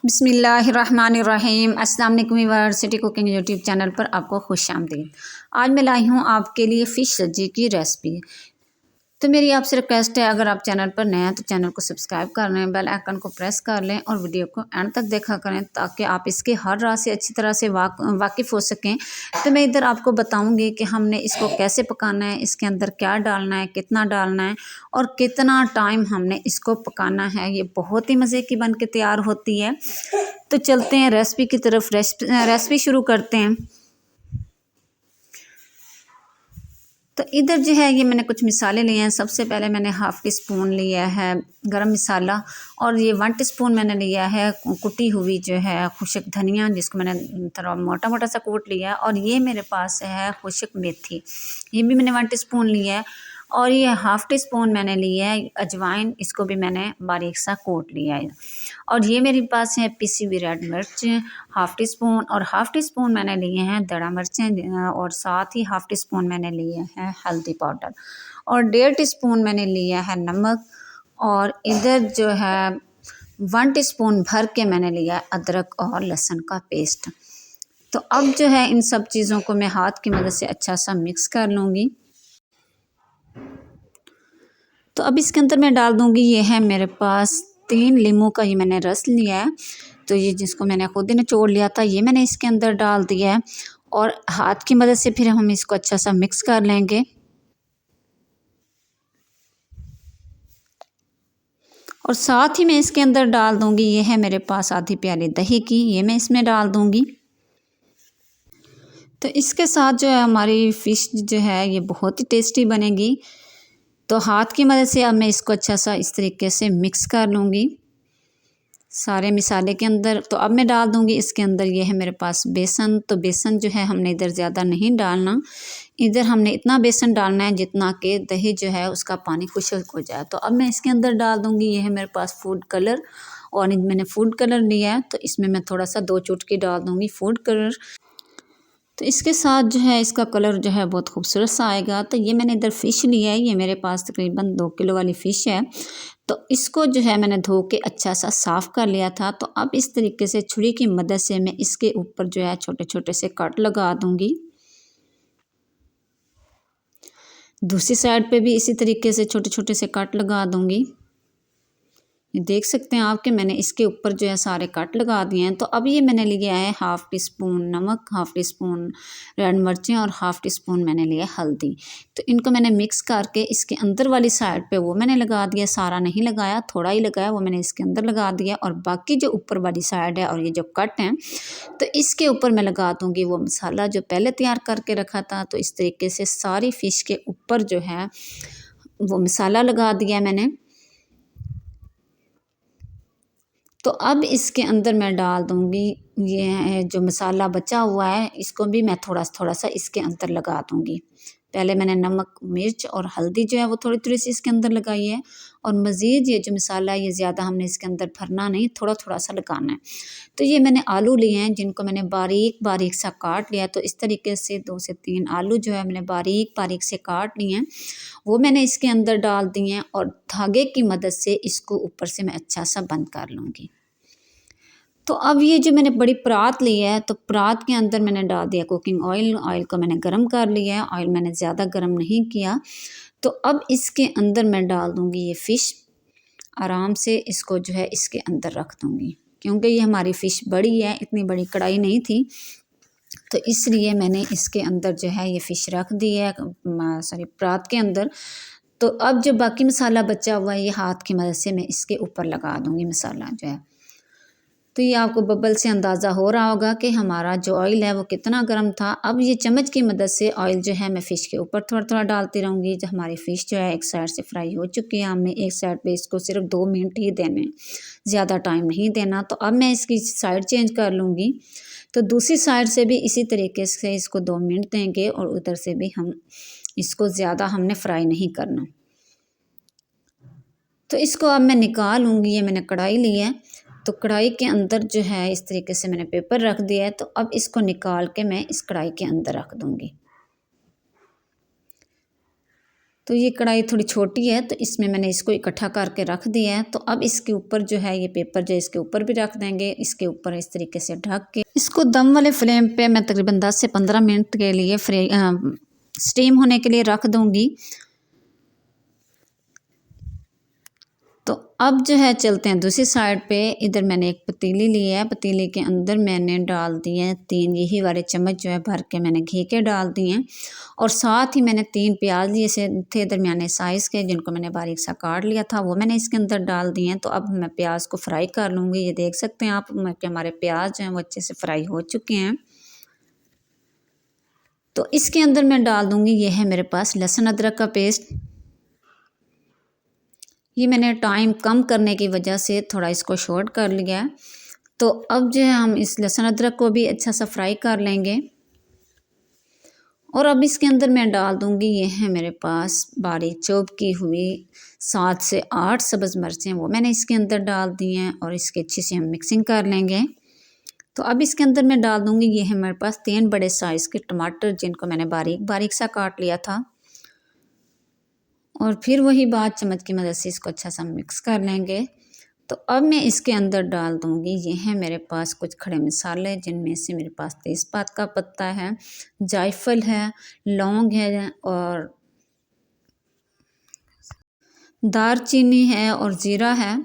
बिस्मिल्लाहिर्रहमानिर्रहीम। अस्सलाम वालेकुम viewers, city cooking YouTube channel पर आपको खुशामदीद। आज मैं लाई हूँ आपके लिए फ़िश सब्जी की रेसिपी। तो मेरी आपसे रिक्वेस्ट है, अगर आप चैनल पर नए हैं तो चैनल को सब्सक्राइब कर लें, बेल आइकन को प्रेस कर लें और वीडियो को एंड तक देखा करें ताकि आप इसके हर राह से अच्छी तरह से वाकिफ़ हो सकें। तो मैं इधर आपको बताऊंगी कि हमने इसको कैसे पकाना है, इसके अंदर क्या डालना है, कितना डालना है और कितना टाइम हमने इसको पकाना है। ये बहुत ही मज़े की बन के तैयार होती है। तो चलते हैं रेसिपी की तरफ। रेसिपी शुरू करते हैं। तो इधर जो है ये मैंने कुछ मिसाले लिए हैं। सबसे पहले मैंने हाफ़ टी स्पून लिया है गरम मसाला और ये 1 टीस्पून मैंने लिया है कुटी हुई जो है खुशक धनिया, जिसको मैंने थोड़ा मोटा मोटा सा कूट लिया है। और ये मेरे पास है खुशक मेथी, ये भी मैंने 1 टीस्पून लिया है। और ये हाफ़ टी स्पून मैंने लिया है अजवाइन, इसको भी मैंने बारीक सा कूट लिया है। और ये मेरे पास है पिसी हुई रेड मिर्च हाफ़ टी स्पून, और हाफ़ टी स्पून मैंने लिए हैं दड़ा मिर्चें, और साथ ही हाफ़ टी स्पून मैंने लिए हैं हल्दी पाउडर, और 1.5 टीस्पून मैंने लिया है नमक। और इधर जो है 1 टीस्पून भर के मैंने लिया है अदरक और लहसुन का पेस्ट। तो अब जो है इन सब चीज़ों को मैं हाथ की मदद से अच्छा सा मिक्स कर लूँगी। तो अब इसके अंदर मैं डाल दूँगी, ये है मेरे पास 3 लीमू का ये मैंने रस लिया है। तो ये जिसको मैंने खुद ही निचोड़ लिया था, ये मैंने इसके अंदर डाल दिया है और हाथ की मदद से फिर हम इसको अच्छा सा मिक्स कर लेंगे। और साथ ही मैं इसके अंदर डाल दूँगी, ये है मेरे पास आधी प्याली दही की, ये मैं इसमें डाल दूँगी। तो इसके साथ जो है हमारी फ़िश जो है ये बहुत ही टेस्टी बनेगी। तो हाथ की मदद से अब मैं इसको अच्छा सा इस तरीके से मिक्स कर लूँगी सारे मिसाले के अंदर। तो अब मैं डाल दूँगी इसके अंदर, ये है मेरे पास बेसन। तो बेसन जो है हमने इधर ज़्यादा नहीं डालना, इधर हमने इतना बेसन डालना है जितना कि दही जो है उसका पानी खुश्क हो जाए। तो अब मैं इसके अंदर डाल दूँगी, ये है मेरे पास फूड कलर, और मैंने फूड कलर लिया है तो इसमें मैं थोड़ा सा 2 चुटकी डाल दूँगी फूड कलर। तो इसके साथ जो है इसका कलर जो है बहुत खूबसूरत सा आएगा। तो ये मैंने इधर फ़िश लिया है, ये मेरे पास तकरीबन 2 किलो वाली फ़िश है। तो इसको जो है मैंने धो के अच्छा सा साफ़ कर लिया था। तो अब इस तरीके से छुरी की मदद से मैं इसके ऊपर जो है छोटे छोटे से कट लगा दूँगी। दूसरी साइड पे भी इसी तरीके से छोटे छोटे से कट लगा दूँगी। ये देख सकते हैं आप कि मैंने इसके ऊपर जो है सारे कट लगा दिए हैं। तो अब ये मैंने लिया है हाफ़ टी स्पून नमक, हाफ़ टी स्पून रेड मिर्चें और हाफ़ टी स्पून मैंने लिया हल्दी। तो इनको मैंने मिक्स करके इसके अंदर वाली साइड पे वो मैंने लगा दिया, सारा नहीं लगाया, थोड़ा ही लगाया, वो मैंने इसके अंदर लगा दिया। और बाकी जो ऊपर वाली साइड है और ये जो कट हैं तो इसके ऊपर मैं लगा दूँगी वो मसाला जो पहले तैयार करके रखा था। तो इस तरीके से सारी फ़िश के ऊपर जो है वो मसाला लगा दिया मैंने। तो अब इसके अंदर मैं डाल दूँगी, ये है जो मसाला बचा हुआ है इसको भी मैं थोड़ा सा इसके अंदर लगा दूँगी। पहले मैंने नमक, मिर्च और हल्दी जो है वो थोड़ी-थोड़ी सी इसके अंदर लगाई है। और मज़ीद ये जो मसाला है ये ज़्यादा हमने इसके अंदर भरना नहीं, थोड़ा-थोड़ा सा लगाना है। तो ये मैंने आलू लिए हैं जिनको मैंने बारीक-बारीक सा काट लिया। तो इस तरीके से 2 से 3 आलू जो है मैंने बारीक-बारीक से काट लिए हैं, वो मैंने इसके अंदर डाल दिए हैं और धागे की मदद से इसको ऊपर से मैं अच्छा सा बंद कर लूँगी। तो अब ये जो मैंने बड़ी परात ली है, तो परात के अंदर मैंने डाल दिया कुकिंग ऑयल। ऑयल को मैंने गरम कर लिया है, ऑयल मैंने ज़्यादा गरम नहीं किया। तो अब इसके अंदर मैं डाल दूँगी ये फ़िश, आराम से इसको जो है इसके अंदर रख दूँगी, क्योंकि ये हमारी फ़िश बड़ी है, इतनी बड़ी कढ़ाई नहीं थी। तो इसलिए मैंने इसके अंदर जो है ये फ़िश रख दी है सॉरी परात के अंदर। तो अब जो बाकी मसाला बचा हुआ है ये हाथ की मदद से मैं इसके ऊपर लगा दूँगी मसाला जो है। तो ये आपको बबल से अंदाज़ा हो रहा होगा कि हमारा जो ऑयल है वो कितना गर्म था। अब ये चम्मच की मदद से ऑयल जो है मैं फ़िश के ऊपर थोड़ा-थोड़ा डालती रहूँगी। जो हमारी फ़िश जो है एक साइड से फ्राई हो चुकी है, हमने एक साइड पे इसको सिर्फ 2 मिनट ही देने, ज़्यादा टाइम नहीं देना। तो अब मैं इसकी साइड चेंज कर लूँगी। तो दूसरी साइड से भी इसी तरीके से इसको 2 मिनट देंगे और उधर से भी हम इसको ज़्यादा हमने फ्राई नहीं करना। तो इसको अब मैं निकाल लूँगी। ये मैंने कढ़ाई ली है, तो कढ़ाई के अंदर जो है इस तरीके से मैंने पेपर रख दिया है। तो अब इसको निकाल के मैं इस कढ़ाई के अंदर रख दूँगी। तो ये कढ़ाई थोड़ी छोटी है तो इसमें मैंने इसको इकट्ठा करके रख दिया है। तो अब इसके ऊपर जो है ये पेपर जो इसके ऊपर भी रख देंगे, इसके ऊपर इस तरीके से ढक के इसको दम वाले फ्लेम पे मैं तकरीबन 10 से 15 मिनट के लिए स्टीम होने के लिए रख दूँगी। तो अब जो है चलते हैं दूसरी साइड पे। इधर मैंने एक पतीली ली है, पतीली के अंदर मैंने डाल दिए हैं 3 यही वाले चम्मच जो है भर के मैंने घी के डाल दिए हैं। और साथ ही मैंने 3 प्याज लिए से थे दरमियाने साइज़ के, जिनको मैंने बारीक सा काट लिया था, वो मैंने इसके अंदर डाल दिए हैं। तो अब मैं प्याज को फ्राई कर लूँगी। ये देख सकते हैं आप कि हमारे प्याज हैं वो अच्छे से फ्राई हो चुके हैं। तो इसके अंदर मैं डाल दूँगी, ये है मेरे पास लहसुन अदरक का पेस्ट। ये मैंने टाइम कम करने की वजह से थोड़ा इसको शॉर्ट कर लिया है। तो अब जो है हम इस लहसुन अदरक को भी अच्छा सा फ्राई कर लेंगे। और अब इसके अंदर मैं डाल दूँगी, ये है मेरे पास बारीक चॉप की हुई 7 से 8 सब्ज़ मिर्चें, वो मैंने इसके अंदर डाल दी हैं और इसकी अच्छी से हम मिक्सिंग कर लेंगे। तो अब इसके अंदर मैं डाल दूँगी, ये है मेरे पास 3 बड़े साइज़ के टमाटर, जिनको मैंने बारीक बारीक सा काट लिया था। और फिर वही बात चम्मच की मदद से इसको अच्छा सा मिक्स कर लेंगे। तो अब मैं इसके अंदर डाल दूँगी, ये है मेरे पास कुछ खड़े मसाले, जिनमें से मेरे पास तेज़पात का पत्ता है, जायफल है, लौंग है और दालचीनी है और ज़ीरा है।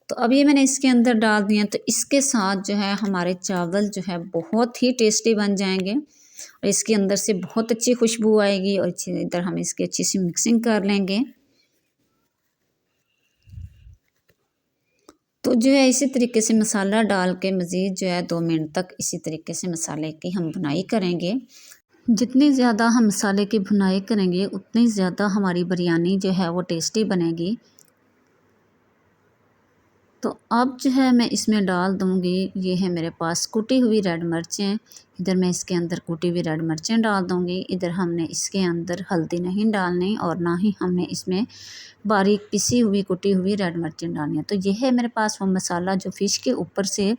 तो अब ये मैंने इसके अंदर डाल दिए हैं। तो इसके साथ जो है हमारे चावल जो है बहुत ही टेस्टी बन जाएंगे और इसके अंदर से बहुत अच्छी खुशबू आएगी। और इधर हम इसकी अच्छी सी मिक्सिंग कर लेंगे। तो जो है इसी तरीके से मसाला डाल के मज़ीद जो है 2 मिनट तक इसी तरीके से मसाले की हम भुनाई करेंगे। जितनी ज़्यादा हम मसाले की भुनाई करेंगे उतनी ज़्यादा हमारी बिरयानी जो है वो टेस्टी बनेगी। तो अब जो है मैं इसमें डाल दूँगी, ये है मेरे पास कुटी हुई रेड मिर्चें। इधर मैं इसके अंदर कुटी हुई रेड मिर्चें डाल दूँगी। इधर हमने इसके अंदर हल्दी नहीं डालनी और ना ही हमने इसमें बारीक पिसी हुई कुटी हुई रेड मिर्चें डालनी है। तो ये है मेरे पास वो मसाला जो फ़िश के ऊपर से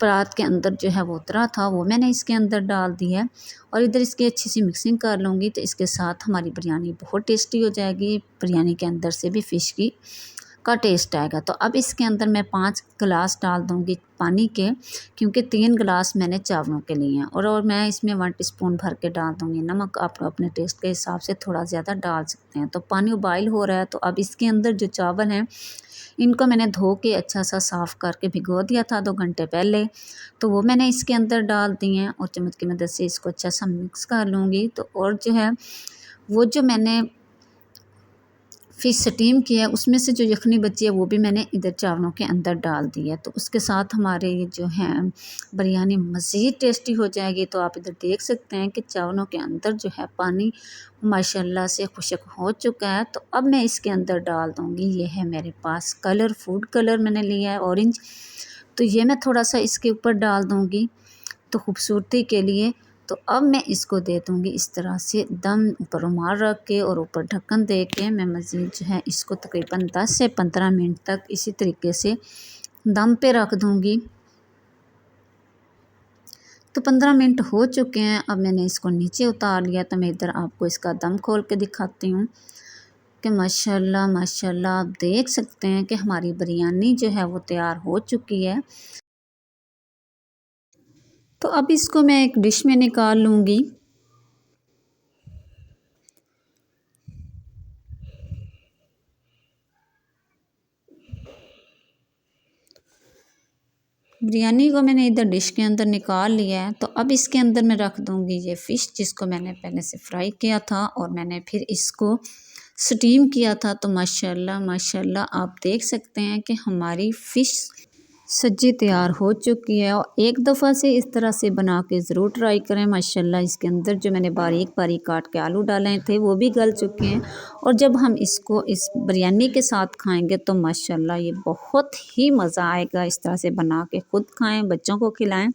परात के अंदर जो है वो उतरा था, वो मैंने इसके अंदर डाल दी है। और इधर इसकी अच्छी सी मिक्सिंग कर लूँगी। तो इसके साथ हमारी बिरयानी बहुत टेस्टी हो जाएगी। बिरयानी के अंदर से भी फ़िश की का टेस्ट आएगा। तो अब इसके अंदर मैं 5 गिलास डाल दूँगी पानी के, क्योंकि 3 गिलास मैंने चावलों के लिए हैं। और मैं इसमें 1 टीस्पून भर के डाल दूँगी नमक। आप अपने टेस्ट के हिसाब से थोड़ा ज़्यादा डाल सकते हैं। तो पानी उबाइल हो रहा है। तो अब इसके अंदर जो चावल हैं इनको मैंने धो के अच्छा सा साफ़ करके भिगो दिया था 2 घंटे पहले। तो वो मैंने इसके अंदर डाल दिए हैं और चम्मच की मदद से इसको अच्छा सा मिक्स कर लूँगी। तो और जो है वो जो मैंने फ़िश स्टीम किया है उसमें से जो यखनी बची है वो भी मैंने इधर चावलों के अंदर डाल दी है। तो उसके साथ हमारे ये जो है बिरयानी मज़ीद टेस्टी हो जाएगी। तो आप इधर देख सकते हैं कि चावलों के अंदर जो है पानी माशाल्लाह से खुश्क हो चुका है। तो अब मैं इसके अंदर डाल दूँगी, ये है मेरे पास कलर, फूड कलर मैंने लिया है ऑरेंज। तो ये मैं थोड़ा सा इसके ऊपर डाल दूँगी तो खूबसूरती के लिए। तो अब मैं इसको दे दूँगी इस तरह से दम, ऊपर रुमाल रख के और ऊपर ढक्कन दे के मैं मज़ीद जो है इसको तकरीबन 10 से 15 मिनट तक इसी तरीके से दम पे रख दूँगी। तो 15 मिनट हो चुके हैं। अब मैंने इसको नीचे उतार लिया। तो मैं इधर आपको इसका दम खोल के दिखाती हूँ कि माशाल्लाह माशाल्लाह आप देख सकते हैं कि हमारी बिरयानी जो है वो तैयार हो चुकी है। तो अब इसको मैं एक डिश में निकाल लूँगी। बिरयानी को मैंने इधर डिश के अंदर निकाल लिया है। तो अब इसके अंदर मैं रख दूँगी ये फ़िश, जिसको मैंने पहले से फ्राई किया था और मैंने फिर इसको स्टीम किया था। तो माशाल्लाह माशाल्लाह आप देख सकते हैं कि हमारी फ़िश सब्जी तैयार हो चुकी है। और एक दफ़ा से इस तरह से बना के ज़रूर ट्राई करें। माशाल्लाह इसके अंदर जो मैंने बारीक बारीक काट के आलू डाले थे वो भी गल चुके हैं। और जब हम इसको इस बिरयानी के साथ खाएंगे तो माशाल्लाह ये बहुत ही मज़ा आएगा। इस तरह से बना के ख़ुद खाएं, बच्चों को खिलाएं,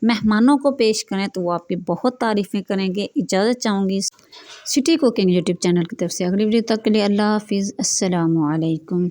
मेहमानों को पेश करें तो वो आपकी बहुत तारीफ़ें करेंगे। इजाज़त चाहूँगी सिटी कुकिंग यूट्यूब चैनल की तरफ से। अगली वीडियो तक के लिए अल्लाह हाफ़िज़, अस्सलामु अलैकुम।